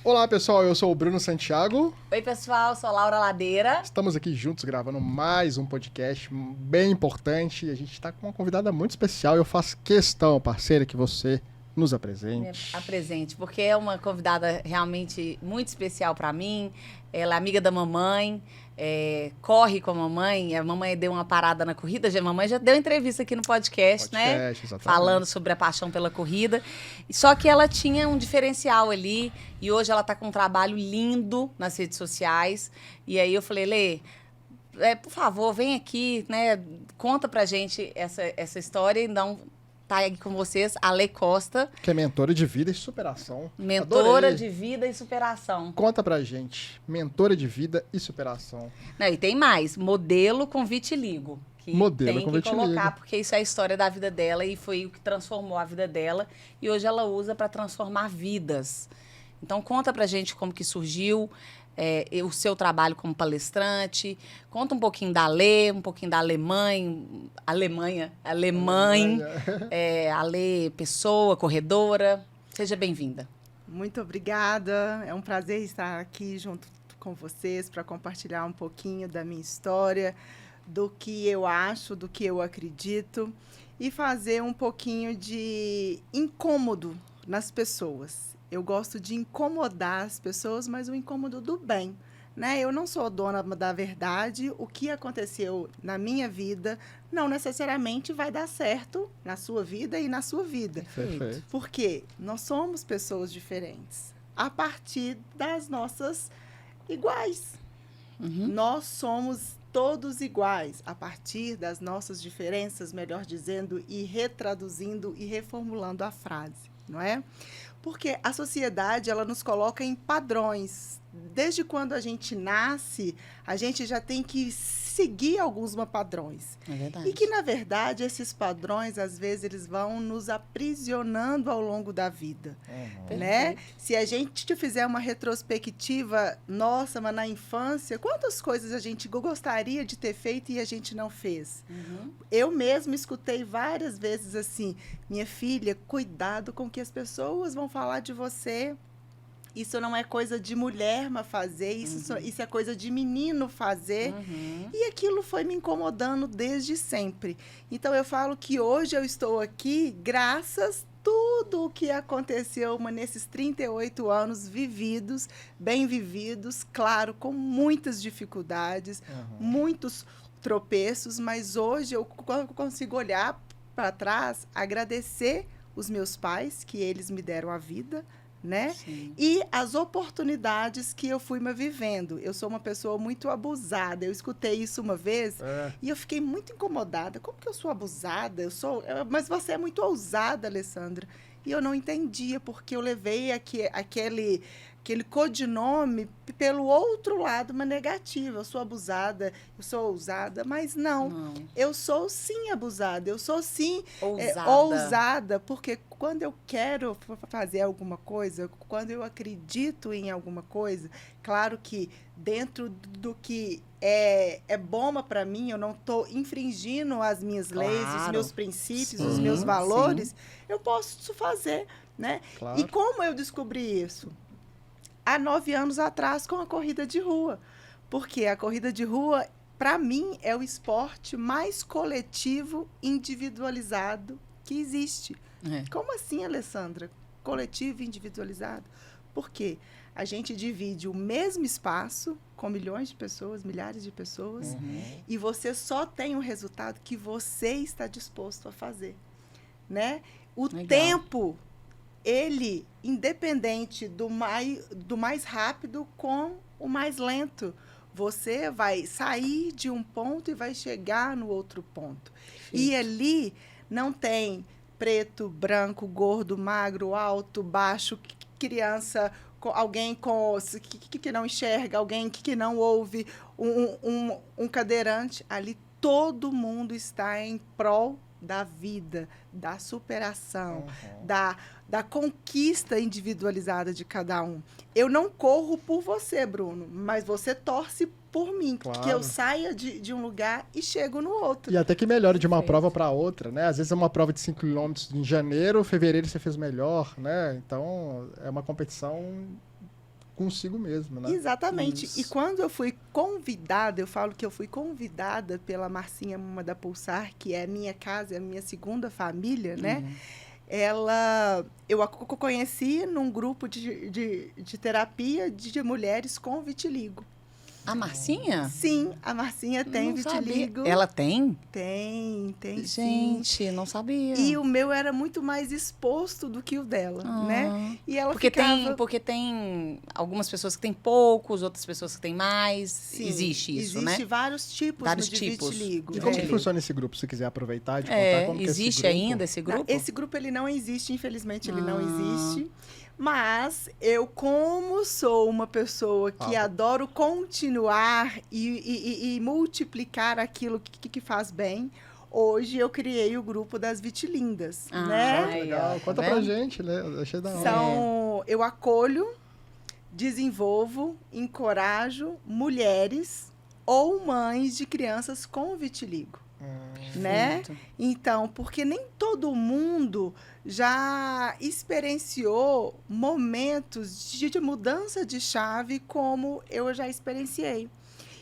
Olá, pessoal, eu sou o Bruno Santiago. Oi, pessoal, sou a Laura Ladeira. Estamos aqui juntos gravando mais um podcast bem importante. A gente está com uma convidada muito especial. Eu faço questão, parceira, que você nos apresente. Apresente, porque é uma convidada realmente muito especial para mim. Ela é amiga da mamãe, corre com a mamãe deu uma parada na corrida, a mamãe já deu entrevista aqui no podcast, né? Exatamente. Falando sobre a paixão pela corrida. Só que ela tinha um diferencial ali, e hoje ela está com um trabalho lindo nas redes sociais. E aí eu falei, Lê, por favor, vem aqui, né? Conta pra gente essa história e não... Tá aqui com vocês, a Lê Costa. Que é mentora de vida e superação. Mentora Adorei. de vida e superação. Conta pra gente. Mentora de vida e superação. Não, e tem mais. Modelo com vitiligo. Que Modelo tem com que vitiligo. colocar, porque isso é a história da vida dela e foi o que transformou a vida dela. E hoje ela usa para transformar vidas. Então, conta pra gente como que surgiu o seu trabalho como palestrante. Conta um pouquinho da Lê, um pouquinho da Alemanha, a Lê pessoa, corredora. Seja bem-vinda. Muito obrigada. É um prazer estar aqui junto com vocês para compartilhar um pouquinho da minha história, do que eu acho, do que eu acredito e fazer um pouquinho de incômodo nas pessoas. Eu gosto de incomodar as pessoas, mas o incômodo do bem, né? Eu não sou dona da verdade. O que aconteceu na minha vida não necessariamente vai dar certo na sua vida e na sua vida. Perfeito. Porque nós somos pessoas diferentes a partir das nossas iguais. Uhum. Nós somos todos iguais a partir das nossas diferenças, melhor dizendo, e retraduzindo e reformulando a frase, não é? Porque a sociedade, ela nos coloca em padrões. Desde quando a gente nasce, a gente já tem que seguir alguns padrões. É verdade. E que, na verdade, esses padrões, às vezes, eles vão nos aprisionando ao longo da vida. Né? Se a gente fizer uma retrospectiva nossa, mas na infância, quantas coisas a gente gostaria de ter feito e a gente não fez? Uhum. Eu mesma escutei várias vezes assim, minha filha, cuidado com o que as pessoas vão falar de você. Isso não é coisa de mulher fazer, isso é coisa de menino fazer. Uhum. E aquilo foi me incomodando desde sempre. Então, eu falo que hoje eu estou aqui graças a tudo o que aconteceu nesses 38 anos vividos, bem vividos, claro, com muitas dificuldades, muitos tropeços, mas hoje eu consigo olhar para trás, agradecer os meus pais, que eles me deram a vida, né? Sim. E as oportunidades que eu fui vivendo. Eu sou uma pessoa muito abusada. Eu escutei isso uma vez e eu fiquei muito incomodada. Como que eu sou abusada? Mas você é muito ousada, Alessandra. E eu não entendia, porque eu levei aquele codinome pelo outro lado, uma negativa. Eu sou abusada, eu sou ousada, mas não. Eu sou sim abusada, eu sou sim ousada, porque quando eu quero fazer alguma coisa, quando eu acredito em alguma coisa, claro que dentro do que é bom para mim, eu não estou infringindo as minhas leis, os meus princípios, os meus valores, eu posso fazer, né? Claro. E como eu descobri isso? Há 9 anos atrás, com a corrida de rua. Porque a corrida de rua, para mim, é o esporte mais coletivo, individualizado que existe. Como assim, Alessandra? Coletivo e individualizado? Porque a gente divide o mesmo espaço com milhões de pessoas, milhares de pessoas, e você só tem o resultado que você está disposto a fazer, né? O tempo, ele, independente do mais rápido com o mais lento, você vai sair de um ponto e vai chegar no outro ponto. E ali não tem preto, branco, gordo, magro, alto, baixo, criança, alguém que não enxerga, alguém que não ouve, um cadeirante. Ali todo mundo está em prol da vida, da superação, da conquista individualizada de cada um. Eu não corro por você, Bruno, mas você torce por mim, Claro. que eu saia de um lugar e chego no outro. E até que melhore de uma prova para outra, né? Às vezes é uma prova de 5 km em janeiro, fevereiro você fez melhor, né? Então, é uma competição consigo mesmo, né? Exatamente. Isso. E quando eu fui convidada, eu falo que eu fui convidada pela Marcinha Mama da Pulsar, que é a minha casa, é a minha segunda família, né? Eu a conheci num grupo de terapia de mulheres com vitiligo. A Marcinha? Sim, a Marcinha tem Não sabia. vitiligo. Ela tem? Tem Gente, sim. não sabia. E o meu era muito mais exposto do que o dela, né? E ela Porque tem algumas pessoas que têm poucos, outras pessoas que têm mais. Sim, existe isso, né? Existe vários tipos de vitiligo. E como que É. funciona esse grupo? Se você quiser aproveitar e te contar como que é esse Existe grupo. ainda esse grupo? Esse grupo ele não existe, infelizmente ele não existe. Mas eu, como sou uma pessoa que adoro continuar e multiplicar aquilo que faz bem, hoje eu criei o grupo das Vitilindas, né? Que legal. Conta pra gente, né? Eu achei da hora. Eu acolho, desenvolvo, encorajo mulheres ou mães de crianças com vitiligo. Né? Então, porque nem todo mundo já experienciou momentos de mudança de chave como eu já experienciei.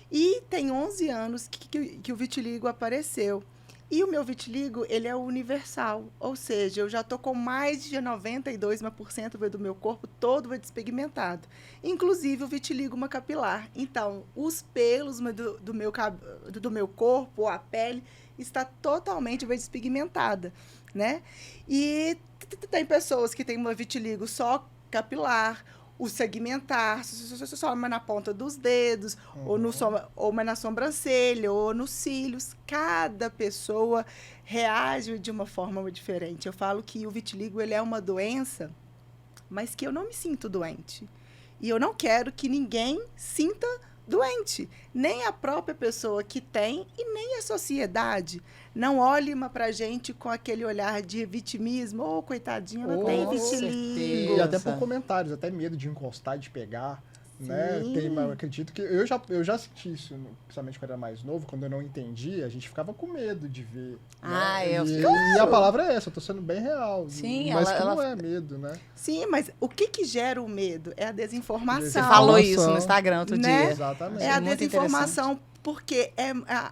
E tem 11 anos que o vitiligo apareceu. E o meu vitiligo, ele é universal, ou seja, eu já estou com mais de 92% do meu corpo todo despigmentado, inclusive o vitiligo capilar. Então, os pelos do meu corpo, a pele, está totalmente despigmentada, né? E tem pessoas que têm uma vitiligo só capilar, o segmentar, só na ponta dos dedos, ou na sobrancelha, ou nos cílios. Cada pessoa reage de uma forma diferente. Eu falo que o vitiligo ele é uma doença, mas que eu não me sinto doente. E eu não quero que ninguém sinta doente. Nem a própria pessoa que tem e nem a sociedade. Não olhe para a gente com aquele olhar de vitimismo. Coitadinha, ela tem vitiligo. E até por comentários, até medo de encostar, de pegar. Né? Eu acredito que eu já senti isso, principalmente quando era mais novo, quando eu não entendia, a gente ficava com medo de ver. E a palavra é essa, eu tô sendo bem real. Sim, mas não é medo, né? Sim, mas o que gera o medo? É a desinformação. Você falou isso no Instagram outro dia. Exatamente. É a desinformação, porque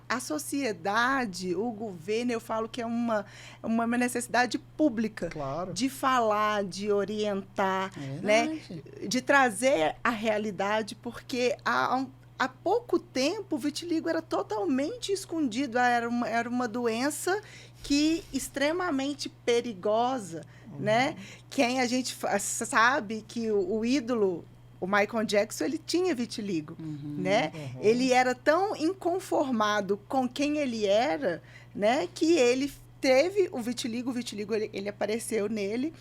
a sociedade, o governo, eu falo que é uma necessidade pública de falar, de orientar, né? De trazer a realidade, porque há pouco tempo o vitiligo era totalmente escondido, era uma doença extremamente perigosa, né? Quem a gente sabe que o ídolo, o Michael Jackson, ele tinha vitiligo, né? Ele era tão inconformado com quem ele era, né? Que ele teve o vitiligo ele apareceu nele.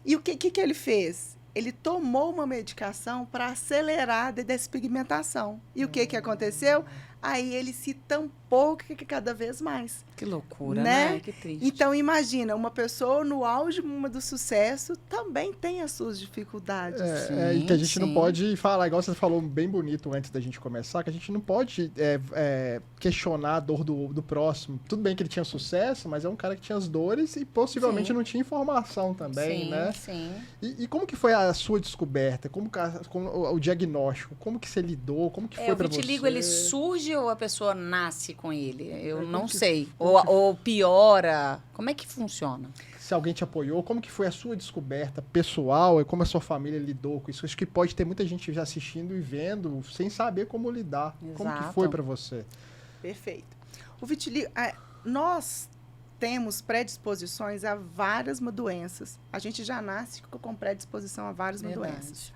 E o que ele fez? Ele tomou uma medicação para acelerar a despigmentação. E o que aconteceu? Aí ele se tampou cada vez mais. Que loucura, né? Que triste. Então, imagina, uma pessoa no auge do sucesso também tem as suas dificuldades. E que a gente não pode falar, igual você falou bem bonito antes da gente começar, que a gente não pode questionar a dor do próximo. Tudo bem que ele tinha sucesso, mas é um cara que tinha as dores e possivelmente não tinha informação também, né? Sim. E como que foi a sua descoberta? Como o diagnóstico? Como que você lidou? Como que foi pra você? O vitiligo, ele surge ou a pessoa nasce com ele? Eu não sei. Ou piora? Como é que funciona? Se alguém te apoiou, como que foi a sua descoberta pessoal e como a sua família lidou com isso? Acho que pode ter muita gente já assistindo e vendo sem saber como lidar. Exato. Como que foi para você? Perfeito. O vitiligo, nós temos predisposições a várias doenças. A gente já nasce com predisposição a várias doenças.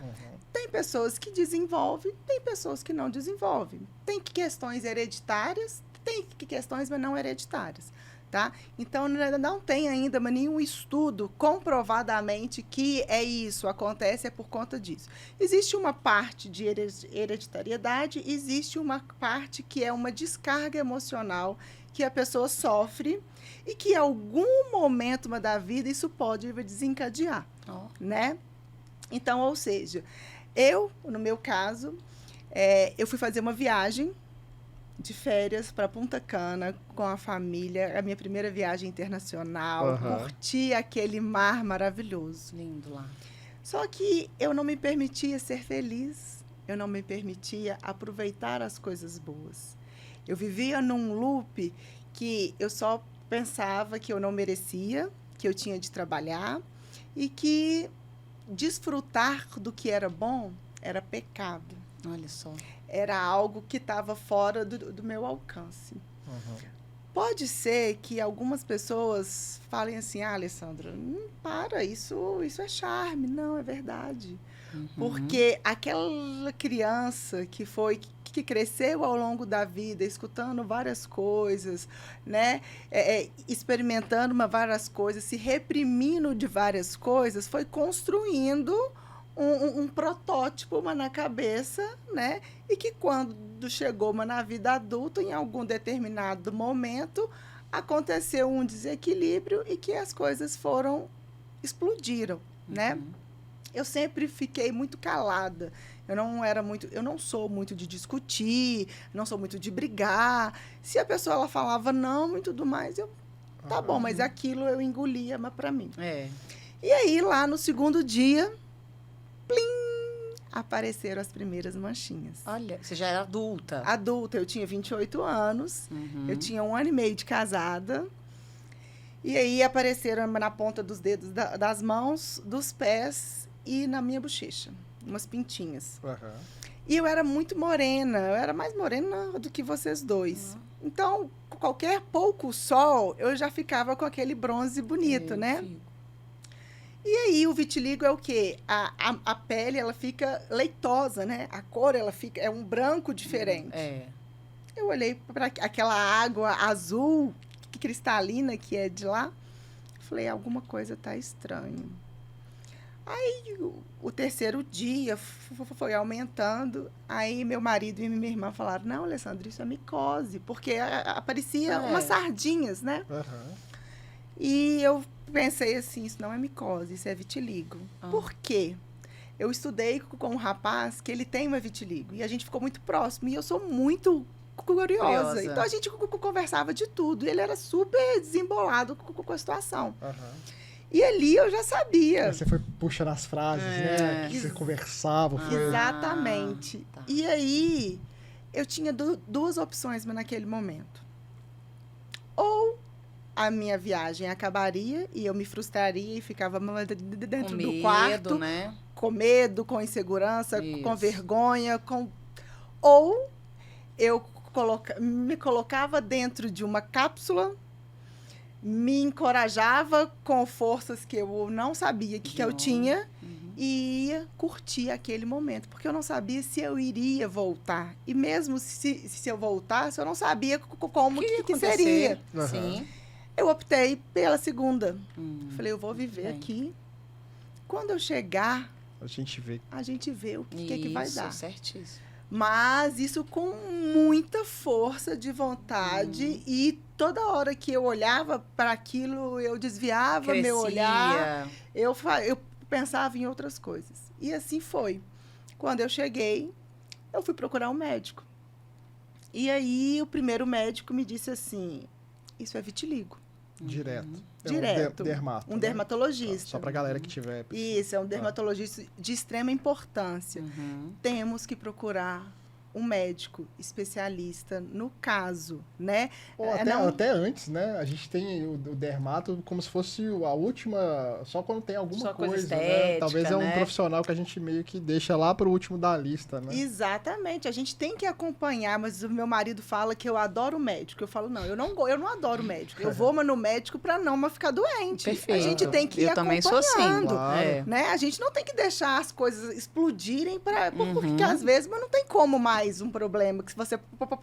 Tem pessoas que desenvolvem, tem pessoas que não desenvolvem. Tem questões hereditárias, tem questões mas não hereditárias. Tá? Então, não tem ainda nenhum estudo comprovadamente que isso acontece por conta disso. Existe uma parte de hereditariedade, existe uma parte que é uma descarga emocional que a pessoa sofre e que em algum momento da vida isso pode desencadear, né? Então, ou seja, no meu caso, eu fui fazer uma viagem de férias para Punta Cana com a família, a minha primeira viagem internacional, curti aquele mar maravilhoso. Lindo lá. Só que eu não me permitia ser feliz, eu não me permitia aproveitar as coisas boas. Eu vivia num loop que eu só pensava que eu não merecia, que eu tinha de trabalhar e que desfrutar do que era bom era pecado. Olha só. Era algo que estava fora do meu alcance. Uhum. Pode ser que algumas pessoas falem assim, Alessandra, para, isso é charme. Não, é verdade. Porque aquela criança que cresceu ao longo da vida, escutando várias coisas, né? Experimentando várias coisas, se reprimindo de várias coisas, foi construindo um protótipo na cabeça, né? E que quando chegou na vida adulta, em algum determinado momento, aconteceu um desequilíbrio e que as coisas explodiram, né? Eu sempre fiquei muito calada. Eu não sou muito de discutir, não sou muito de brigar. Se a pessoa ela falava não e tudo mais, tá bom, mas aquilo eu engolia, mas para mim. E aí lá no segundo dia, plim, apareceram as primeiras manchinhas. Olha, você já era adulta. Adulta, eu tinha 28 anos, eu tinha 1 ano e meio de casada. E aí apareceram na ponta dos dedos das mãos, dos pés e na minha bochecha, umas pintinhas. E eu era muito morena, eu era mais morena do que vocês dois. Então, qualquer pouco sol, eu já ficava com aquele bronze bonito, né? Fico. E aí, o vitiligo é o quê? A pele, ela fica leitosa, né? A cor, ela fica... É um branco diferente. Eu olhei para aquela água azul, cristalina, que é de lá. Falei, alguma coisa tá estranha. Aí, o terceiro dia foi aumentando. Aí, meu marido e minha irmã falaram, não, Alessandra, isso é micose. Porque aparecia umas sardinhas, né? E eu pensei assim, isso não é micose, isso é vitiligo. Por quê? Eu estudei com um rapaz que ele tem uma vitiligo. E a gente ficou muito próximo. E eu sou muito curiosa. Então, a gente conversava de tudo. E ele era super desembolado com a situação. E ali eu já sabia. Você foi puxando as frases, né? Que você conversava. Exatamente. Tá. E aí, eu tinha duas opções naquele momento. Ou a minha viagem acabaria e eu me frustraria e ficava dentro do quarto. Né? Com medo, com insegurança, com vergonha. Ou eu me colocava dentro de uma cápsula, me encorajava com forças que eu não sabia que eu tinha e ia curtir aquele momento, porque eu não sabia se eu iria voltar. E mesmo se eu voltasse, eu não sabia como que seria. Sim. Eu optei pela segunda. Falei, eu vou viver aqui. Quando eu chegar, a gente vê o que vai dar. Certíssimo. Mas isso com muita força de vontade e toda hora que eu olhava para aquilo, eu desviava meu olhar, eu pensava em outras coisas. E assim foi. Quando eu cheguei, eu fui procurar um médico. E aí o primeiro médico me disse assim, isso é vitiligo. Direto. Um dermatologista. Só para a galera que tiver... Isso, é um dermatologista de extrema importância. Temos que procurar um médico especialista no caso, né? Ou até antes, né? A gente tem o dermato como se fosse a última... Só quando tem alguma coisa estética, né? Talvez é um né? profissional que a gente meio que deixa lá para o último da lista, né? Exatamente. A gente tem que acompanhar, mas o meu marido fala que eu adoro médico. Eu falo, não, eu não adoro médico. Eu vou no médico para não ficar doente. Perfeito. A gente tem que ir também acompanhando. sou assim. Claro. Né? A gente não tem que deixar as coisas explodirem porque às vezes mas não tem como mais um problema que você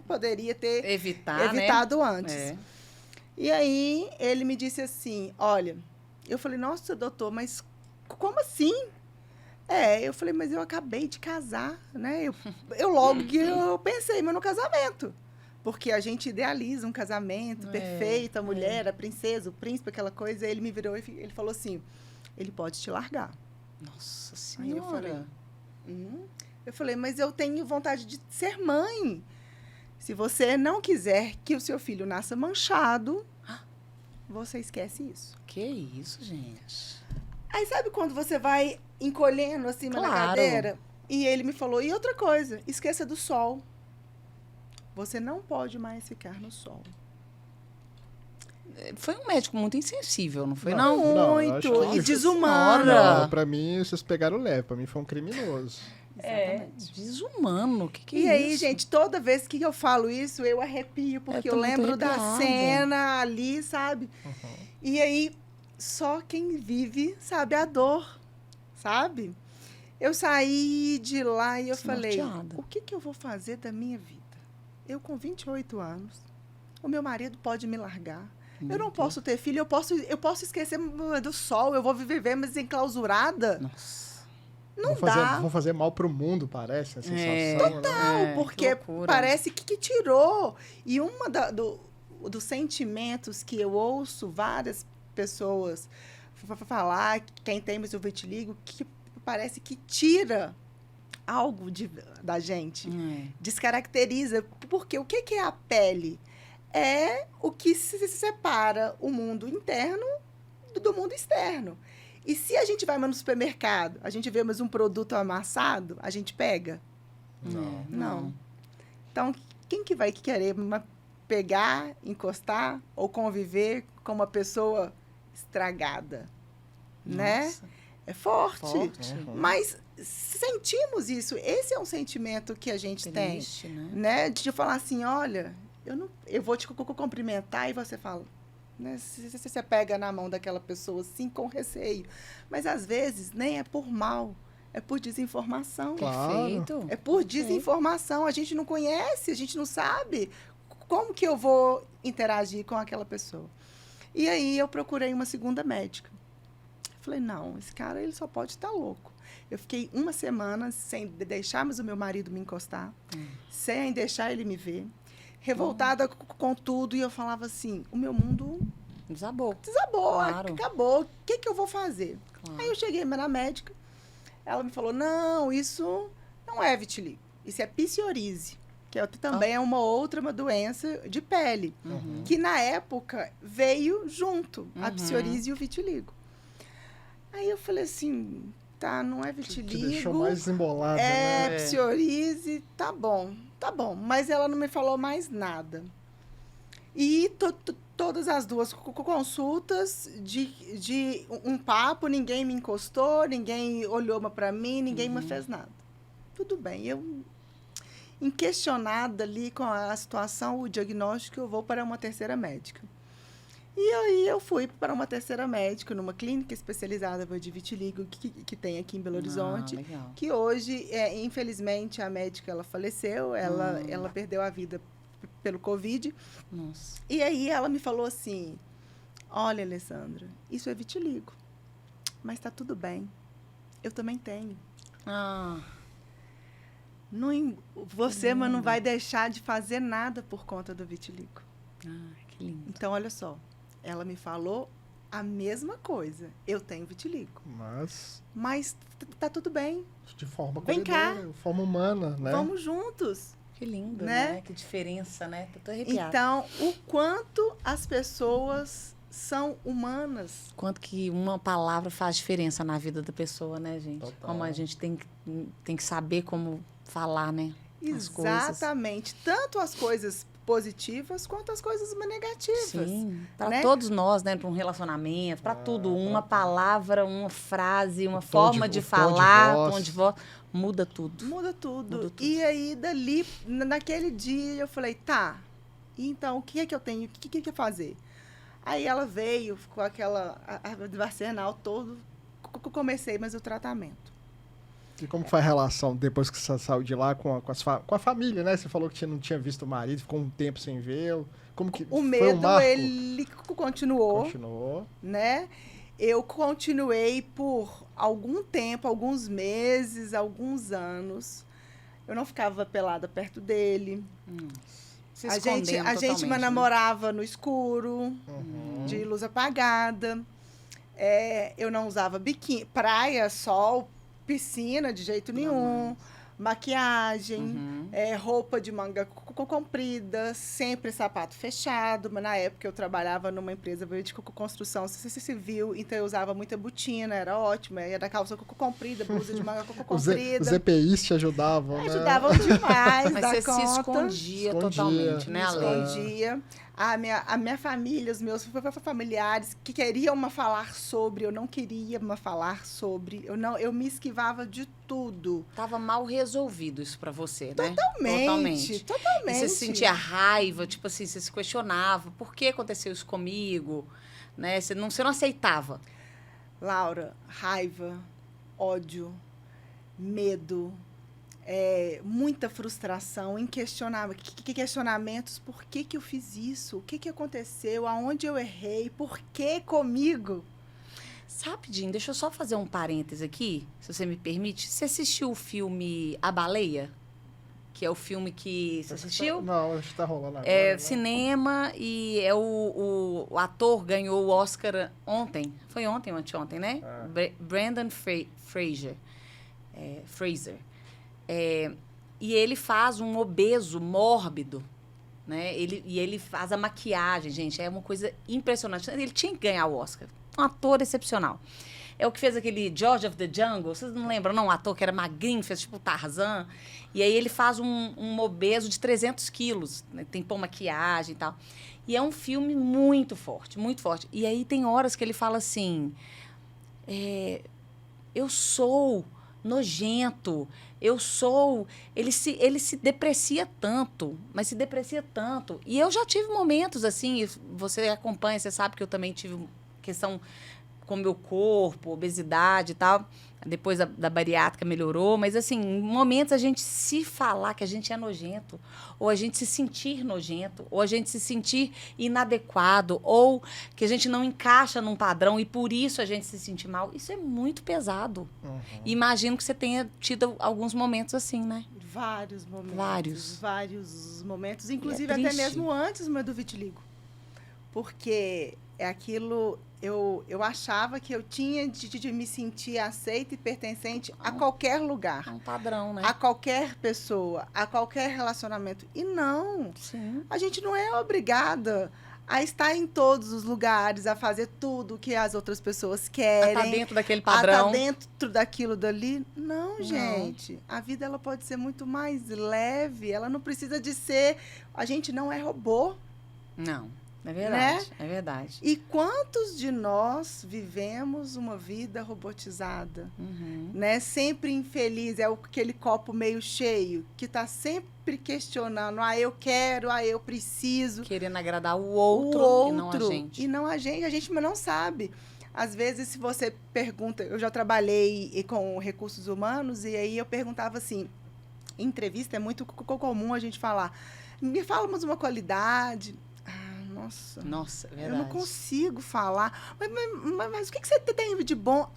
poderia ter evitado né? antes. E aí, ele me disse assim, olha, eu falei, nossa, doutor, mas como assim? Eu falei, mas eu acabei de casar, né? Eu logo que eu pensei no casamento. Porque a gente idealiza um casamento perfeito, a mulher, a princesa, o príncipe, aquela coisa. Aí ele me virou e ele falou assim, ele pode te largar. Nossa Senhora. Eu falei, mas eu tenho vontade de ser mãe. Se você não quiser que o seu filho nasça manchado, você esquece isso. Que isso, gente? Aí sabe quando você vai encolhendo assim na Claro. cadeira? E ele me falou, e outra coisa, esqueça do sol. Você não pode mais ficar no sol. Foi um médico muito insensível, não foi, Não, não? não, eu Muito. acho que- E desumano. Senhora. Não, pra mim, vocês pegaram leve. Pra mim, foi um criminoso. Desumano, o que E é aí, isso? gente, toda vez que eu falo isso, eu arrepio, porque tô eu muito lembro da arrepiada. cena ali, sabe? E aí, só quem vive sabe a dor, sabe? Eu saí de lá e eu falei, Desnorteada. o que eu vou fazer da minha vida? Eu com 28 anos, o meu marido pode me largar. Eu não posso ter filho, eu posso esquecer do sol, eu vou viver mas enclausurada. Nossa. Não dá. Vão fazer mal pro mundo, parece, a É. sensação, né? Não, porque que loucura. parece que tirou. E uma dos sentimentos que eu ouço várias pessoas falar, quem tem mais o vitiligo, que parece que tira algo da gente. Descaracteriza. Porque o que é a pele? É o que se separa o mundo interno do mundo externo. E se a gente vai no supermercado, a gente vê mais um produto amassado, a gente pega? Não. Então, quem que vai querer pegar, encostar ou conviver com uma pessoa estragada? Né? Nossa. É forte. Forte. Mas sentimos isso. Esse é um sentimento que a gente Triste, tem. né? Né? De falar assim, olha, eu vou te cumprimentar e você fala... Né? Você pega na mão daquela pessoa assim com receio. Mas às vezes nem é por mal, é por desinformação. Claro. Perfeito. É por desinformação. A gente não conhece, a gente não sabe como que eu vou interagir com aquela pessoa. E aí eu procurei uma segunda médica. Falei, não, esse cara ele só pode estar louco. Eu fiquei 1 semana sem deixar mais o meu marido me encostar, sem deixar ele me ver. Revoltada com tudo, e eu falava assim, o meu mundo Desabou. desabou, acabou, o que eu vou fazer? Claro. Aí eu cheguei na médica, ela me falou, não, isso não é vitiligo, isso é psoríase, que também é uma doença de pele, que na época veio junto, a psoríase e o vitiligo. Aí eu falei assim, tá, não é vitiligo. Te deixou mais embolada, É, né? psoríase, tá bom. Mas ela não me falou mais nada. E todas as duas consultas de um papo, ninguém me encostou, ninguém olhou para mim, ninguém me fez nada. Tudo bem, eu inquestionada ali com a situação, o diagnóstico, eu vou para uma terceira médica. E aí eu fui para uma terceira médica, numa clínica especializada de vitiligo que tem aqui em Belo Horizonte, Legal. que hoje, infelizmente, a médica ela faleceu, ela perdeu a vida pelo Covid. Nossa. E aí ela me falou assim, olha, Alessandra, isso é vitiligo, mas está tudo bem, eu também tenho. Você mas não vai deixar de fazer nada por conta do vitiligo. Que lindo. Então, olha só, ela me falou a mesma coisa. Eu tenho vitiligo. Mas tá tudo bem. De forma Vem cá. forma humana, né? Vamos juntos. Que lindo, Né? né? Que diferença, né? Tô arrepiada. Então, o quanto as pessoas são humanas. Quanto que uma palavra faz diferença na vida da pessoa, né, gente? Total. Como a gente tem que saber como falar, né? As coisas. Exatamente. Tanto as coisas positivas quanto as coisas negativas. Sim, para né? todos nós, né? Para um relacionamento, para tudo. Uma palavra, uma frase, uma O tom forma de- de o tom de falar, voz. tom de voz, muda tudo. Muda tudo. Muda tudo. E aí, dali, naquele dia, eu falei, tá, então, o que é que eu tenho? O que eu fazer? Aí ela veio com aquela arsenal todo, comecei mais o tratamento. E como foi a relação depois que você saiu de lá com a família, né? Você falou que não tinha visto o marido, ficou um tempo sem vê-lo. Como que O foi medo, um marco? ele continuou, Continuou. né? Eu continuei por algum tempo, alguns meses, alguns anos. Eu não ficava pelada perto dele. Se A gente escondendo totalmente, né? namorava no escuro, Uhum. de luz apagada. Eu não usava biquíni, praia, sol, piscina de jeito nenhum. maquiagem, roupa de manga comprida, sempre sapato fechado. Mas na época eu trabalhava numa empresa de construção civil, então eu usava muita botina, era ótimo. Era calça comprida, blusa de manga comprida. Os EPIs te ajudavam, né? Ajudavam demais. Mas da você conta. se escondia totalmente, né, Ale? Escondia. A minha família, os meus familiares que queriam me falar sobre, eu não queria me falar sobre. Eu me esquivava de tudo. Tava mal resolvido isso pra você, né? Totalmente. E você sentia raiva, tipo assim, você se questionava, por que aconteceu isso comigo? Né? Você não aceitava. Laura, raiva, ódio, medo, muita frustração, questionamentos, por que eu fiz isso? O que aconteceu? Aonde eu errei? Por que comigo? Rapidinho, deixa eu só fazer um parêntese aqui, se você me permite. Você assistiu o filme A Baleia? Que é o filme que... Você assistiu? Não, acho que tá rolando agora. É né? cinema e o ator ganhou o Oscar ontem. Foi ontem ou anteontem, né? Brendan Fraser. E ele faz um obeso mórbido, né? Ele faz a maquiagem, gente. É uma coisa impressionante. Ele tinha que ganhar o Oscar. Um ator excepcional. É o que fez aquele George of the Jungle. Vocês não lembram, não? Um ator que era magrinho, fez tipo Tarzan. E aí ele faz um obeso de 300 quilos. Né? Tem pôr maquiagem e tal. E é um filme muito forte, muito forte. E aí tem horas que ele fala assim... eu sou nojento, eu sou... Ele se deprecia tanto, mas se deprecia tanto. E eu já tive momentos assim, você acompanha, você sabe que eu também tive questão com o meu corpo, obesidade e tal. Depois da bariátrica melhorou, mas assim, em momentos a gente se falar que a gente é nojento, ou a gente se sentir nojento, ou a gente se sentir inadequado, ou que a gente não encaixa num padrão e por isso a gente se sentir mal, isso é muito pesado. E imagino que você tenha tido alguns momentos assim, né? Vários momentos. Vários momentos, inclusive até mesmo antes do vitiligo. Porque é aquilo... Eu achava que eu tinha de me sentir aceita e pertencente a qualquer lugar. É um padrão, né? A qualquer pessoa, a qualquer relacionamento. E não. Sim. A gente não é obrigada a estar em todos os lugares, a fazer tudo o que as outras pessoas querem. A estar dentro daquele padrão. A estar dentro daquilo dali. Não, gente. A vida ela pode ser muito mais leve. Ela não precisa de ser... A gente não é robô. Não. É verdade, né? É verdade. E quantos de nós vivemos uma vida robotizada, né? Sempre infeliz, é aquele copo meio cheio, que está sempre questionando, eu quero, eu preciso. Querendo agradar o outro e não a gente. E não a gente, mas não sabe. Às vezes, se você pergunta, eu já trabalhei com recursos humanos, e aí eu perguntava assim, em entrevista é muito comum a gente falar, me fala mais uma qualidade... Nossa, é verdade. Eu não consigo falar. Mas o que você tem de bom?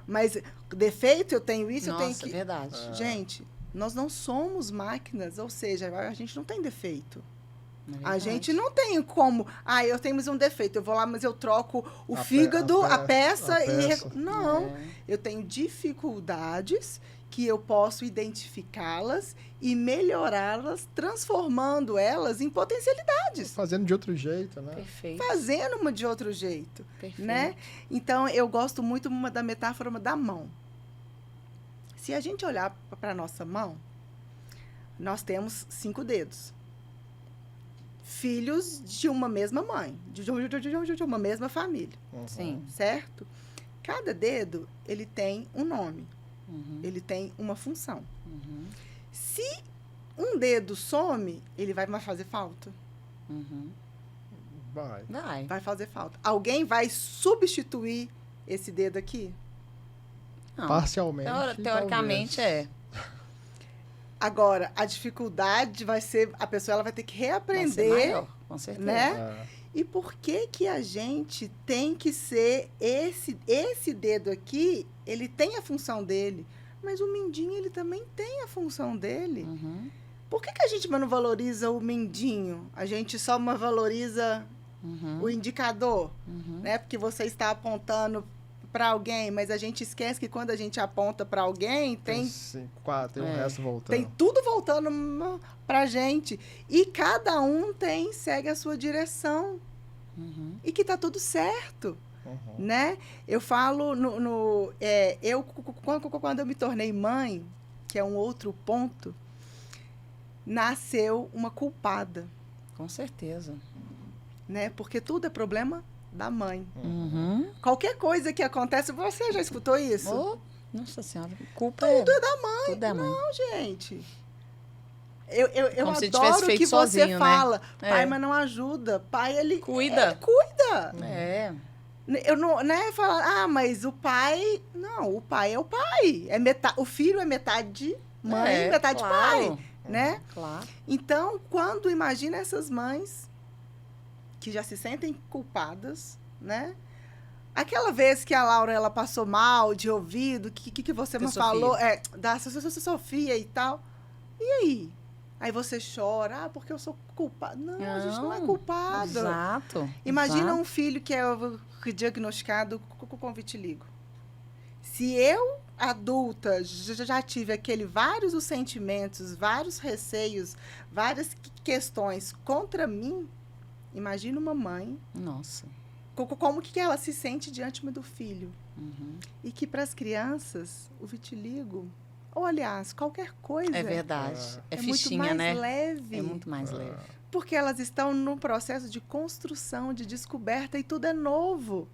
Mas defeito eu tenho isso, eu tenho que... Nossa, é verdade. Gente, nós não somos máquinas, ou seja, a gente não tem defeito. A gente não tem como... eu tenho mais um defeito, eu vou lá, mas eu troco o fígado, a peça e... Não, eu tenho dificuldades que eu posso identificá-las e melhorá-las, transformando elas em potencialidades. Fazendo de outro jeito, né? Perfeito. Fazendo uma de outro jeito. Perfeito. Né? Então, eu gosto muito da metáfora da mão. Se a gente olhar para a nossa mão, nós temos 5 dedos. Filhos de uma mesma mãe, de uma mesma família. Sim. Certo? Cada dedo, ele tem um nome. Ele tem uma função. Se um dedo some, ele vai fazer falta? Vai fazer falta. Alguém vai substituir esse dedo aqui? Não. Parcialmente. Teoricamente, talvez. Agora, a dificuldade vai ser... A pessoa ela vai ter que reaprender. Vai ser maior, com certeza. Né? E por que a gente tem que ser... Esse dedo aqui, ele tem a função dele. Mas o mindinho, ele também tem a função dele. Por que a gente não valoriza o mindinho? A gente só valoriza o indicador. Né? Porque você está apontando para alguém, mas a gente esquece que quando a gente aponta para alguém, tem 5, 4, tem o resto voltando. tem tudo voltando pra gente. E cada um segue a sua direção. E que tá tudo certo. Né? Eu falo, quando eu me tornei mãe, que é um outro ponto, nasceu uma culpada. Com certeza. Né? Porque tudo é problema da mãe. Qualquer coisa que acontece, você já escutou isso? Oh, nossa Senhora, culpa tudo é da mãe. Tudo é mãe. Não, gente. Eu Como se adoro tivesse feito que você sozinho, fala. Né? Pai, mas não ajuda. Pai, ele cuida. Cuida. É. Eu não, né, falar, mas o pai... Não, o pai é o pai. O filho é metade mãe, metade pai. Né? Claro. Então, quando imagina essas mães que já se sentem culpadas, né? Aquela vez que a Laura ela passou mal de ouvido, que você me falou, da Sofia e tal. E aí? Aí você chora, porque eu sou culpada. Não, a gente não é culpado. Exato. Imagina um filho que é diagnosticado com vitiligo. Se eu, adulta, já tive vários os sentimentos, vários receios, várias questões contra mim, imagina uma mãe. Nossa. Como que ela se sente diante do filho. E que para as crianças, o vitiligo, ou aliás, qualquer coisa... É verdade. É fichinha, muito mais né? leve. É muito mais leve. Porque elas estão num processo de construção, de descoberta, e tudo é novo.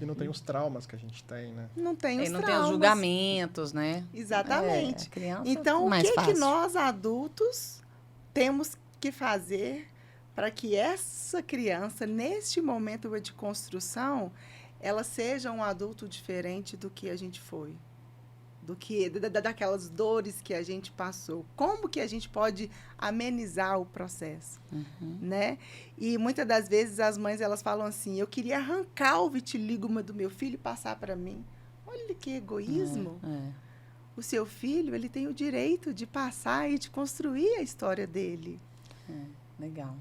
E não tem os traumas que a gente tem, né? Não tem os não traumas. tem os julgamentos, né? Exatamente. Criança, então, mais o fácil. que nós, adultos, temos que fazer para que essa criança, neste momento de construção, ela seja um adulto diferente do que a gente foi? Do que daquelas dores que a gente passou. Como que a gente pode amenizar o processo, né? E muitas das vezes as mães elas falam assim: eu queria arrancar o vitiligo do meu filho e passar para mim. Olha que egoísmo. O seu filho, ele tem o direito de passar e de construir a história dele. Legal.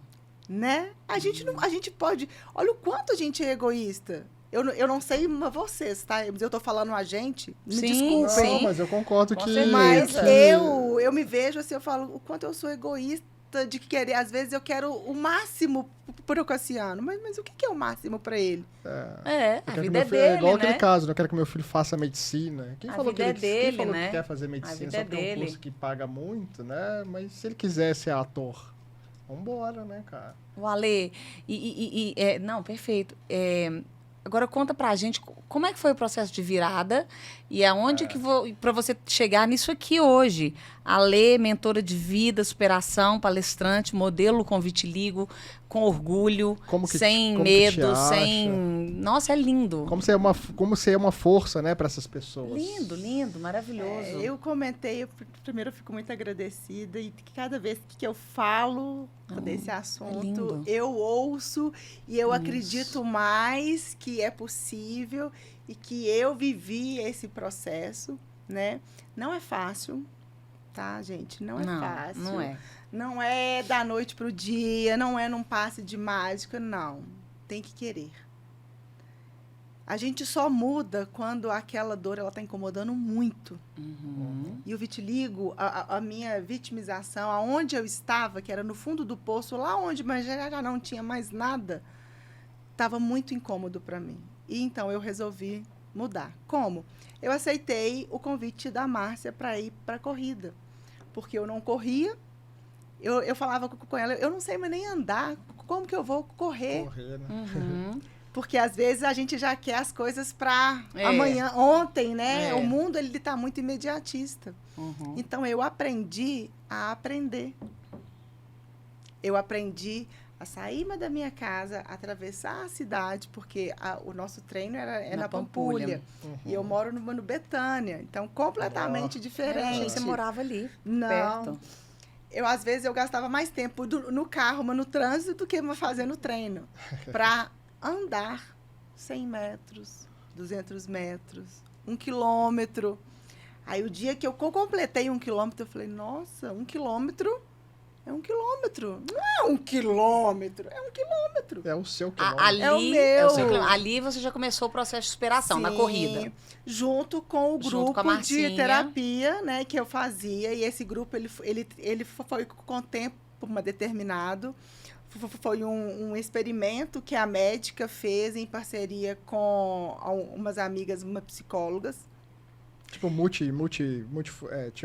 Né? A gente pode... Olha o quanto a gente é egoísta. Eu não sei vocês, tá? Mas eu tô falando a gente. Me desculpem. Não, mas eu concordo que... Mas eu me vejo assim, eu falo o quanto eu sou egoísta de querer. Às vezes eu quero o máximo pro Cassiano. Mas o que é o máximo para ele? A vida é dele, é igual né? aquele caso, não quero que meu filho faça medicina. Quem falou que dele, quem falou né? que quer fazer medicina só porque é um curso que paga muito, né? Mas se ele quiser ser ator, vambora, né, cara? O Ale, não, perfeito. Agora conta pra gente como é que foi o processo de virada e aonde que para você chegar nisso aqui hoje. Ale, mentora de vida, superação, palestrante, modelo com vitiligo, com orgulho, sem medo, sem... Nossa, é lindo. Como ser uma força, né, para essas pessoas. Lindo, lindo, maravilhoso. Eu comentei, primeiro eu fico muito agradecida e cada vez que eu falo desse assunto, eu ouço e eu acredito mais que é possível e que eu vivi esse processo, né? Não é fácil, tá, gente? Não é fácil. Não é. Não é da noite pro dia, não é num passe de mágica, não. Tem que querer. A gente só muda quando aquela dor ela tá incomodando muito. E o vitiligo, a minha vitimização, aonde eu estava, que era no fundo do poço, lá onde mas já não tinha mais nada, estava muito incômodo para mim. E então eu resolvi mudar. Como? Eu aceitei o convite da Márcia para ir para a corrida. Porque eu não corria. Eu falava com ela, eu não sei mais nem andar. Como que eu vou correr? Né? Porque, às vezes, a gente já quer as coisas para amanhã, ontem, né? O mundo, ele está muito imediatista. Então, eu aprendi a aprender. Eu aprendi a sair da minha casa, atravessar a cidade, porque o nosso treino é na Pampulha. E eu moro no Betânia. Então, completamente diferente. Você morava ali, não. perto. Às vezes, eu gastava mais tempo no carro, no trânsito, do que fazendo treino. Para andar 100 metros, 200 metros, 1 quilômetro. Aí, o dia que eu completei 1 quilômetro, eu falei, nossa, 1 quilômetro É 1 quilômetro. Não é 1 quilômetro, é 1 quilômetro. É o seu quilômetro. Ali, É o meu. seu quilômetro. Ali você já começou o processo de superação, na Sim, corrida. Junto com o Junto grupo com a Marcinha. de terapia, né, que eu fazia. E esse grupo, ele foi com tempo determinado. Foi um experimento que a médica fez em parceria com umas amigas, umas psicólogas. Tipo, tinha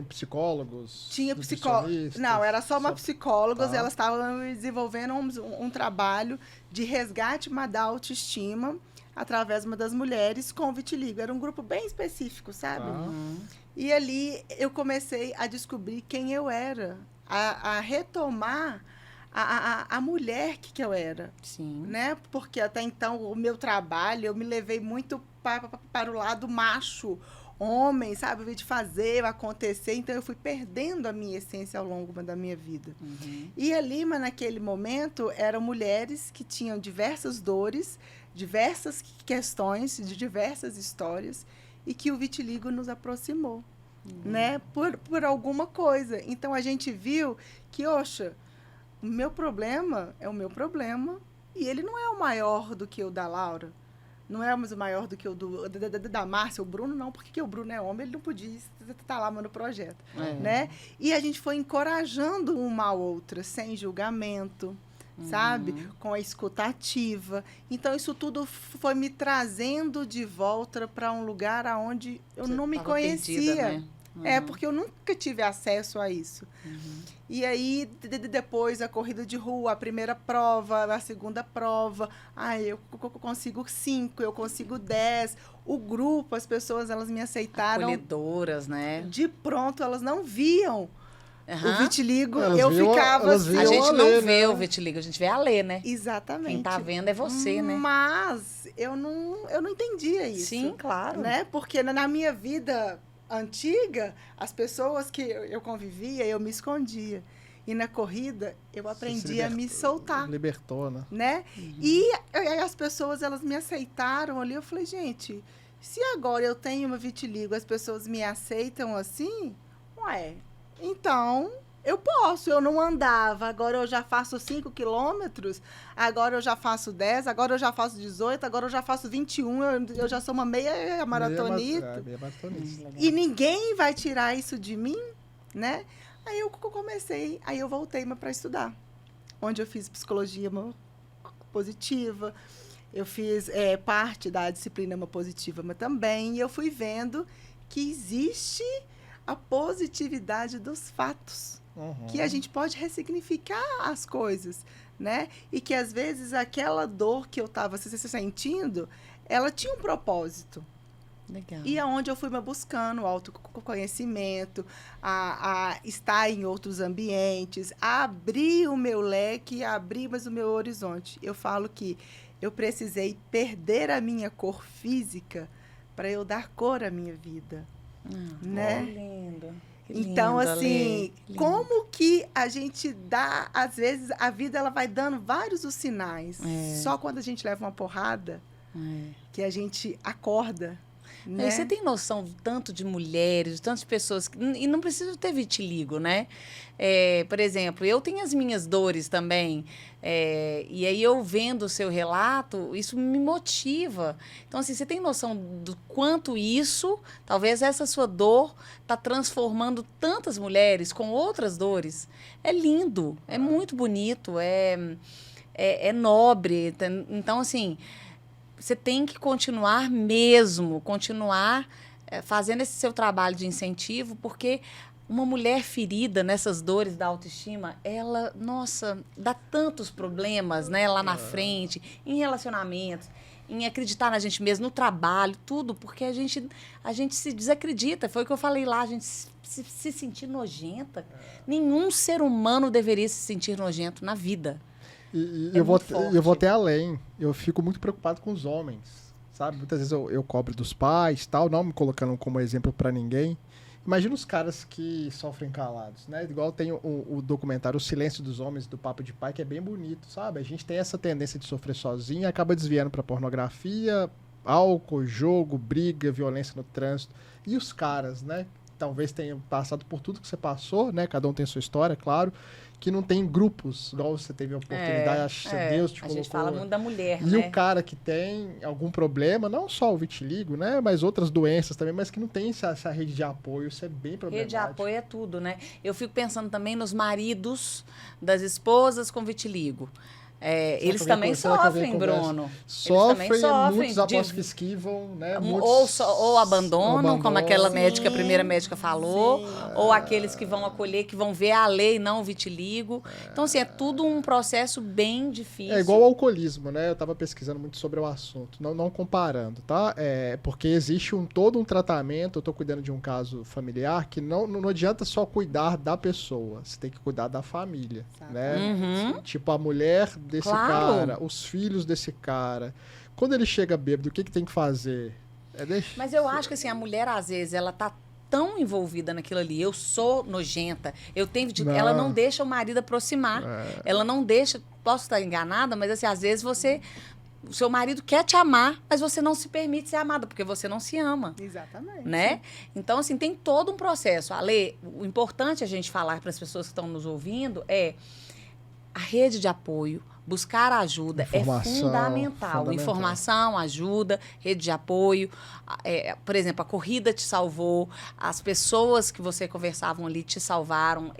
psicólogos, Tinha psicólogo. nutricionistas, Não, era só uma psicóloga. Tá. Elas estavam desenvolvendo um trabalho de resgate da autoestima através de uma das mulheres com vitiligo. Era um grupo bem específico, sabe? Tá. E ali eu comecei a descobrir quem eu era, a retomar a mulher que eu era, Sim. né? Porque até então o meu trabalho, eu me levei muito para o lado macho, homem, sabe? Eu vi de fazer, acontecer. Então, eu fui perdendo a minha essência ao longo da minha vida. E ali, mas naquele momento, eram mulheres que tinham diversas dores, diversas questões, de diversas histórias, e que o vitiligo nos aproximou, né? Por alguma coisa. Então, a gente viu que, oxa, o meu problema é o meu problema, e ele não é o maior do que o da Laura. Não é mais o maior do que o da Márcia, o Bruno não, porque o Bruno é homem, ele não podia estar lá no projeto, né? E a gente foi encorajando uma a outra, sem julgamento, sabe? Com a escuta ativa. Então, isso tudo foi me trazendo de volta para um lugar onde eu não me conhecia. Perdida, né? É, porque eu nunca tive acesso a isso. E aí, depois, a corrida de rua, a primeira prova, a segunda prova. Eu consigo 5, eu consigo 10. O grupo, as pessoas, elas me aceitaram. Acolhedoras, né? De pronto, elas não viam o vitiligo. Elas eu viam, ficava elas assim. viam A gente não Lê, vê né? o vitiligo, a gente vê a Lê, né? Exatamente. Quem tá vendo é você, né? Mas eu não entendia isso. Sim, claro. Né? Porque na minha vida antiga, as pessoas que eu convivia, eu me escondia. E na corrida, eu aprendi a me soltar. Libertou, né? Né? E as pessoas, elas me aceitaram ali. Eu falei, gente, se agora eu tenho uma vitiligo, as pessoas me aceitam assim, então eu posso. Eu não andava, agora eu já faço 5 quilômetros, agora eu já faço 10, agora eu já faço 18, agora eu já faço 21, eu já sou uma meia maratonista. Meia maratonista. E ninguém vai tirar isso de mim, né? Aí eu comecei, aí eu voltei para estudar, onde eu fiz psicologia positiva, eu fiz parte da disciplina positiva, mas também, e eu fui vendo que existe a positividade dos fatos, que a gente pode ressignificar as coisas, né? E que, às vezes, aquela dor que eu estava sentindo, ela tinha um propósito. Legal. E aonde eu fui me buscando o autoconhecimento, a estar em outros ambientes, a abrir o meu leque, a abrir mais o meu horizonte. Eu falo que eu precisei perder a minha cor física para eu dar cor à minha vida, né? Que lindo. Que então, lindo, assim, Ale. como que a gente dá, às vezes, a vida ela vai dando vários os sinais. Só quando a gente leva uma porrada que a gente acorda. Né? E você tem noção do tanto de mulheres, de tantas pessoas, e não precisa ter vitiligo, né? Por exemplo, eu tenho as minhas dores também, e aí eu vendo o seu relato, isso me motiva. Então, assim, você tem noção do quanto isso, talvez essa sua dor, está transformando tantas mulheres com outras dores? É lindo, é muito bonito, é nobre. Então, assim, você tem que continuar mesmo, continuar fazendo esse seu trabalho de incentivo, porque uma mulher ferida nessas dores da autoestima, ela, nossa, dá tantos problemas, né, lá na frente, em relacionamentos, em acreditar na gente mesmo, no trabalho, tudo, porque a gente se desacredita. Foi o que eu falei lá, a gente se sentir nojenta. Nenhum ser humano deveria se sentir nojento na vida. E É eu muito vou forte. até além. Eu fico muito preocupado com os homens, sabe? Muitas vezes eu cobro dos pais, tal, não me colocando como exemplo pra ninguém. Imagina os caras que sofrem calados, né? Igual tem o documentário O Silêncio dos Homens, do Papo de Pai, que é bem bonito, sabe? A gente tem essa tendência de sofrer sozinho e acaba desviando pra pornografia, álcool, jogo, briga, violência no trânsito. E os caras, né? talvez tenha passado por tudo que você passou, né? Cada um tem sua história, claro, que não tem grupos, igual você teve a oportunidade, acho que Deus te colocou. A gente fala muito da mulher, e o cara que tem algum problema, não só o vitiligo, né? Mas outras doenças também, mas que não tem essa rede de apoio, isso é bem problemático. Rede de apoio é tudo, né? Eu fico pensando também nos maridos das esposas com vitiligo. Eles também sofrem, Bruno. Sofrem, muitos apostos que esquivam, né? Ou abandonam, como aquela médica, a primeira médica falou, ou aqueles que vão acolher, que vão ver a lei, não o vitiligo. Então, assim, é tudo um processo bem difícil. É igual ao alcoolismo, né? Eu estava pesquisando muito sobre o assunto, não comparando, tá? Porque existe todo um tratamento, eu estou cuidando de um caso familiar, que não adianta só cuidar da pessoa, você tem que cuidar da família, né? Uhum. Tipo, a mulher desse cara, os filhos desse cara. Quando ele chega bêbado, o que tem que fazer? Mas eu acho que assim, a mulher, às vezes, ela tá tão envolvida naquilo ali. Eu sou nojenta. Ela não deixa o marido aproximar. Ela não deixa... Posso estar enganada, mas assim, às vezes o seu marido quer te amar, mas você não se permite ser amada, porque você não se ama. Exatamente. Né? Então, assim, tem todo um processo. Ale, o importante a gente falar para as pessoas que estão nos ouvindo é a rede de apoio, buscar ajuda é fundamental. Informação, ajuda, rede de apoio. Por exemplo, a corrida te salvou, as pessoas que você conversavam ali te salvaram.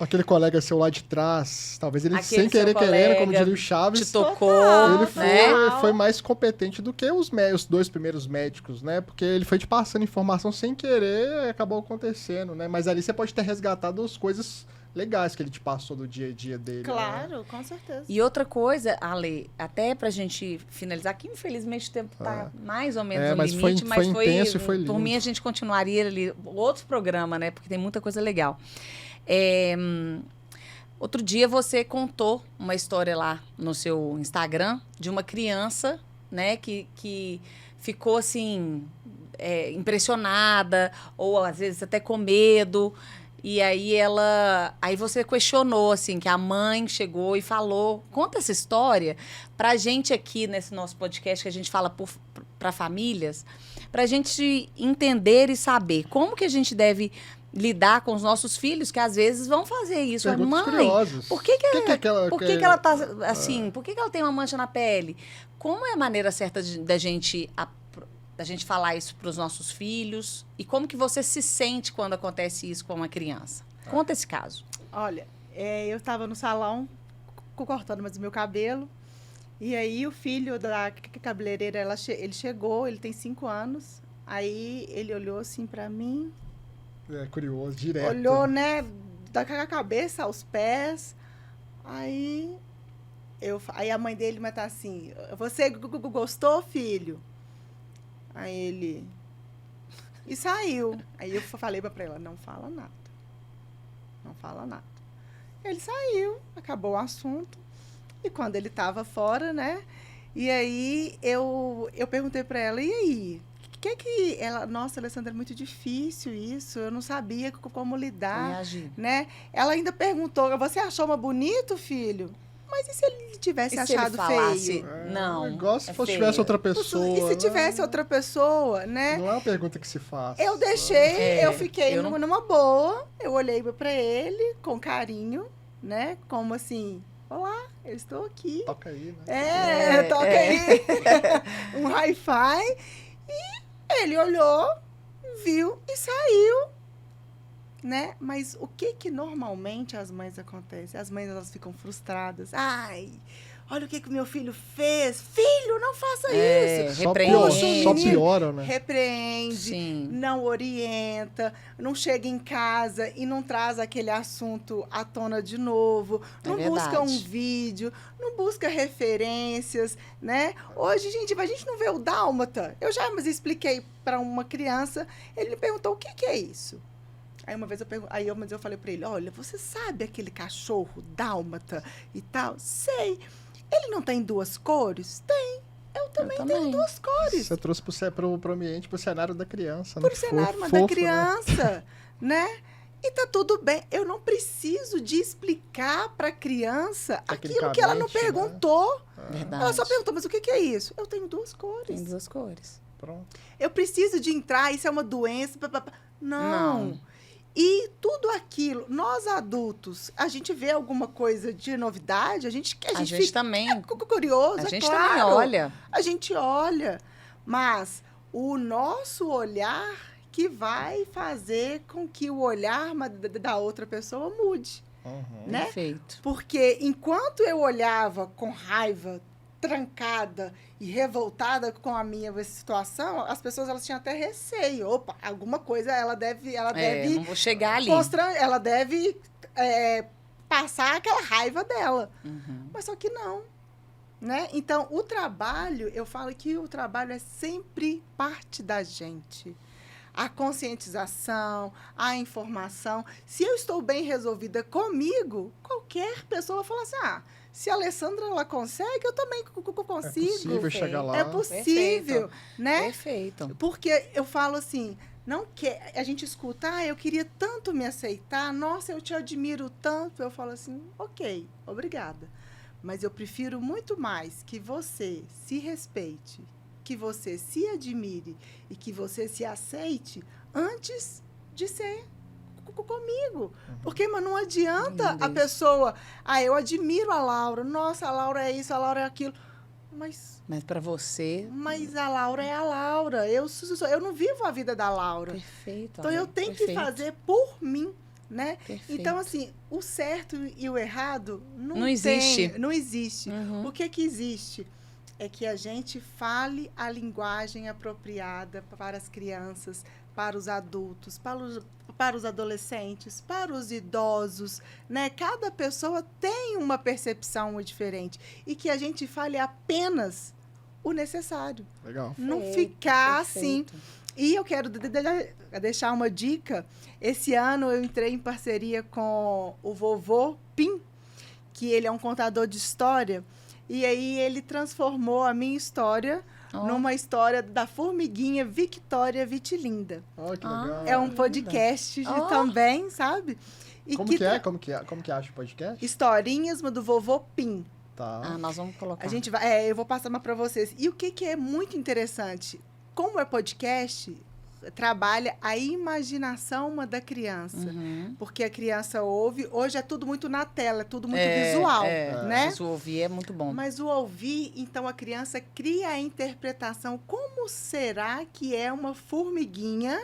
Aquele colega seu lá de trás, talvez ele sem querer, como diria o Chaves, te tocou. Ele foi mais competente do que os dois primeiros médicos, né? Porque ele foi te passando informação sem querer e acabou acontecendo, né? Mas ali você pode ter resgatado as coisas legais que ele te passou do dia a dia dele. Claro, né? com certeza. E outra coisa, Ale, até pra gente finalizar, que infelizmente o tempo tá mais ou menos no limite, mas foi intenso e foi lindo. Por mim, a gente continuaria ali, outro programa, né? Porque tem muita coisa legal. Outro dia você contou uma história lá no seu Instagram de uma criança, né, que ficou assim, impressionada, ou às vezes até com medo. E aí você questionou, assim, que a mãe chegou e falou. Conta essa história pra gente aqui nesse nosso podcast, que a gente fala pra famílias, pra gente entender e saber como que a gente deve lidar com os nossos filhos, que às vezes vão fazer isso. Perguntas mãe, curiosas. por que ela tá assim? Por que ela tem uma mancha na pele? Como é a maneira certa da gente falar isso para os nossos filhos? E como que você se sente quando acontece isso com uma criança? Conta esse caso. Olha, eu estava no salão cortando mais o meu cabelo. E aí o filho da cabeleireira, ele chegou, ele tem 5 anos. Aí ele olhou assim para mim. Curioso, direto. Olhou, né, da cabeça aos pés. Aí a mãe dele vai estar assim, você gostou, filho? Aí ele... E saiu. Aí eu falei pra ela, não fala nada. Não fala nada. Ele saiu, acabou o assunto. E quando ele tava fora, né? E aí eu perguntei pra ela, e aí? Que ela... Nossa, Alessandra, é muito difícil isso. Eu não sabia como lidar, né? Ela ainda perguntou, você achou bonito, filho? Mas e se ele tivesse achado feio? Não. Igual se tivesse outra pessoa. E se tivesse outra pessoa, né? Não é uma pergunta que se faz. Eu deixei, eu fiquei numa boa. Eu olhei pra ele com carinho, né? Como assim, olá, eu estou aqui. Toca aí, né? Toca aí. Um hi-fi. E ele olhou, viu e saiu. Né? Mas o que normalmente as mães acontecem? As mães, elas ficam frustradas. Ai, olha o que meu filho fez. Filho, não faça isso. Repreende. Só piora, né? Repreende, Sim. Não orienta, não chega em casa e não traz aquele assunto à tona de novo. Não busca um vídeo, não busca referências, né? Hoje, gente, a gente não vê o dálmata. Eu já expliquei para uma criança, ele me perguntou, o que é isso? Aí uma vez eu falei pra ele, olha, você sabe aquele cachorro dálmata e tal? Sei. Ele não tem 2 cores? Tem. Eu também tenho 2 cores. Você trouxe pro ambiente, pro cenário da criança. Pro cenário da criança, né? E tá tudo bem. Eu não preciso de explicar pra criança aquilo que ela não perguntou. Né? Ela só perguntou, mas o que é isso? Eu tenho 2 cores. Tem 2 cores. Pronto. Eu preciso de entrar, isso é uma doença. Não. E tudo aquilo, nós adultos, a gente vê alguma coisa de novidade, a gente fica também. curioso, A gente claro. também olha. A gente olha, mas o nosso olhar que vai fazer com que o olhar da outra pessoa mude, né? Perfeito. Porque enquanto eu olhava com raiva, trancada e revoltada com a minha situação, as pessoas elas tinham até receio. Opa, alguma coisa ela deve Não vou chegar ali. ela deve passar aquela raiva dela. Mas só que não, né? Então, o trabalho, eu falo que o trabalho é sempre parte da gente. A conscientização, a informação. Se eu estou bem resolvida comigo, qualquer pessoa vai falar assim, se a Alessandra ela consegue, eu também consigo. É possível chegar lá. É possível, né? Perfeito. Porque eu falo assim, não quer, a gente escuta, eu queria tanto me aceitar, nossa, eu te admiro tanto. Eu falo assim, ok, obrigada. Mas eu prefiro muito mais que você se respeite, que você se admire e que você se aceite antes de ser comigo. Porque, mas não adianta a pessoa, eu admiro a Laura, nossa, a Laura é isso, a Laura é aquilo. Mas para você... Mas a Laura é a Laura. Eu não vivo a vida da Laura. Perfeito. Então, eu tenho que fazer por mim, né? Perfeito. Então, assim, o certo e o errado não existe. Não existe. O que existe é que a gente fale a linguagem apropriada para as crianças, para os adultos, para os adolescentes, para os idosos, né? Cada pessoa tem uma percepção diferente e que a gente fale apenas o necessário. Legal. Não ficar assim. E eu quero deixar uma dica. Esse ano eu entrei em parceria com o vovô Pim, que ele é um contador de história, e aí ele transformou a minha história numa história da formiguinha Victoria Vitilinda. Que legal. É um podcast também, sabe? E Como que acha o podcast? Historinhas do vovô Pim. Tá. Nós vamos colocar. A gente vai, eu vou passar para vocês. E o que é muito interessante, como é podcast, trabalha a imaginação da criança. Porque a criança ouve, hoje é tudo muito na tela, é tudo muito visual, né? Mas o ouvir é muito bom. Mas o ouvir, então a criança cria a interpretação. Como será que é uma formiguinha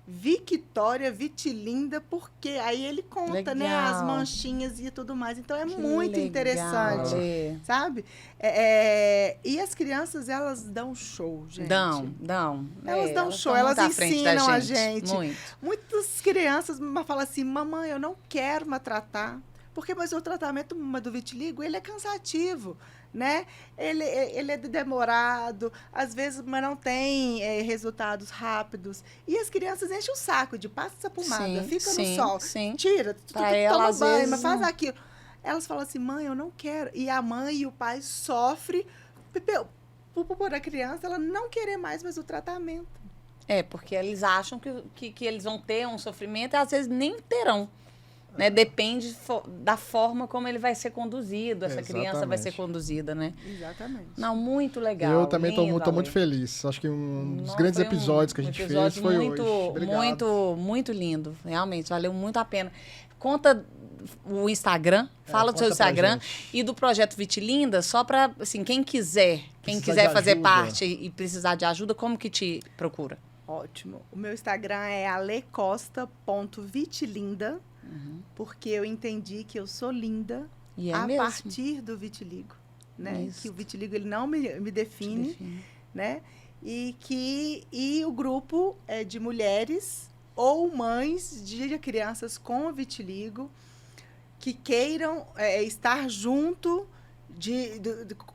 Victoria Vitilinda? Porque aí ele conta, né, as manchinhas e tudo mais. Então é muito interessante, sabe? E as crianças, elas dão show, gente. Dão. Elas dão show, elas ensinam a gente. Muito. Muitas crianças falam assim, mamãe, eu não quero maltratar. Porque mas o tratamento do vitiligo, ele é cansativo, né? Ele é demorado, às vezes, mas não tem resultados rápidos. E as crianças enchem o saco de passa essa pomada, fica no sol, tira, toma banho, mas faz aquilo. Elas falam assim, mãe, eu não quero. E a mãe e o pai sofrem por a criança ela não querer mais o tratamento. Porque eles acham que eles vão ter um sofrimento e às vezes nem terão. Né? Depende da forma como ele vai ser conduzido, essa criança vai ser conduzida, né? Exatamente. Não, muito legal. Eu também estou muito feliz. Acho que um dos grandes episódios que a gente fez foi hoje. Obrigado. Muito lindo. Realmente, valeu muito a pena. Conta o Instagram, fala do seu Instagram e do Projeto Vitilinda, só para, assim, quem quiser fazer parte e precisar de ajuda, como que te procura? Ótimo. O meu Instagram é alecosta.vitilinda, porque eu entendi que eu sou linda partir do vitiligo, né? Que o vitiligo ele não me define, né? E o grupo é de mulheres ou mães de crianças com vitiligo que queiram estar junto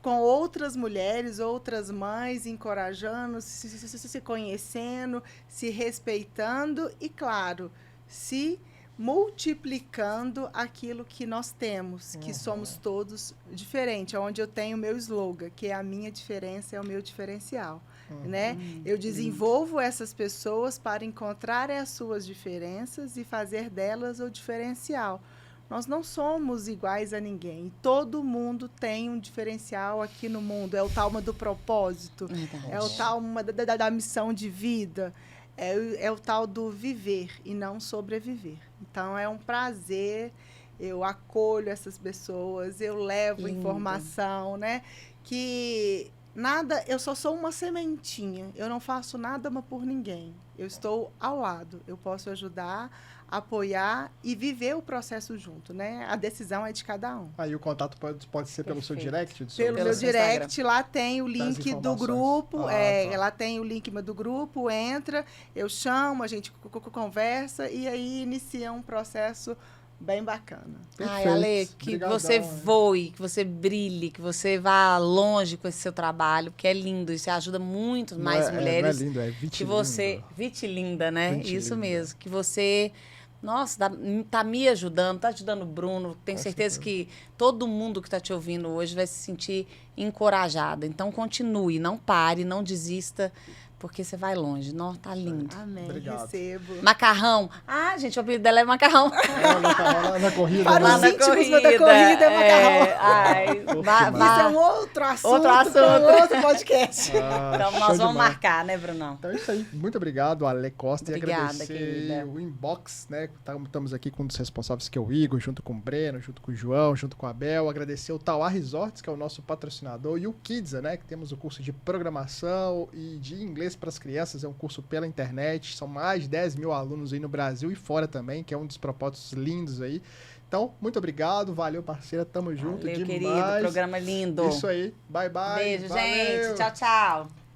com outras mulheres, outras mães, encorajando, se conhecendo, se respeitando e, claro, se multiplicando aquilo que nós temos, que somos todos diferentes, onde eu tenho o meu slogan, que é a minha diferença é o meu diferencial, né? Eu desenvolvo essas pessoas para encontrar as suas diferenças e fazer delas o diferencial. Nós não somos iguais a ninguém. Todo mundo tem um diferencial aqui no mundo. É o tal do propósito, é o tal da missão de vida. É o tal do viver e não sobreviver. Então, é um prazer, eu acolho essas pessoas, eu levo Lindo. informação, né? Que nada, eu só sou uma sementinha, eu não faço nada por ninguém. Eu estou ao lado, eu posso ajudar, apoiar e viver o processo junto, né? A decisão é de cada um. Aí o contato pode ser pelo seu Perfeito. direct? Do seu Pelo meu seu direct, lá tem o link do informações. grupo, Tá. lá tem o link do grupo, entra, eu chamo, a gente conversa e aí inicia um processo bem bacana. Ai, Perfeito. Ale, que Obrigadão, você hein? voe, que você brilhe, que você vá longe com esse seu trabalho, porque é lindo e você ajuda muito mais mulheres. Não é lindo, é Que vitilindo. você. Vitilinda, né? Vitilinda. Isso mesmo. Que você. Nossa, tá me ajudando, tá ajudando o Bruno. Tenho Com certeza certeza. que todo mundo que está te ouvindo hoje vai se sentir encorajada. Então, continue, não pare, não desista, porque você vai longe. Não, tá lindo. Amém, Obrigado. recebo. Macarrão. Ah, gente, o apelido dela é Macarrão. Na corrida. Para né? os íntimos da corrida é macarrão. Ai, Poxa, Isso é um outro assunto, Outro assunto. para outro podcast. Então, show nós vamos demais. marcar, né, Brunão? Então é isso aí. Muito obrigado, Ale Costa. Obrigada, e agradecer querida. o Inbox, né? Estamos aqui com um dos responsáveis, que é o Igor, junto com o Breno, junto com o João, junto com a Abel. Agradecer o Tauá Resorts, que é o nosso patrocinador, e o Kidsa, né? Que temos o curso de programação e de inglês para as crianças. É um curso pela internet. São mais de 10 mil alunos aí no Brasil e fora também, que é um dos propósitos lindos aí. Então, muito obrigado. Valeu, parceira. Tamo junto Valeu, demais. querido. Programa lindo. Isso aí. Bye, bye. Beijo, Valeu. gente. Tchau, tchau.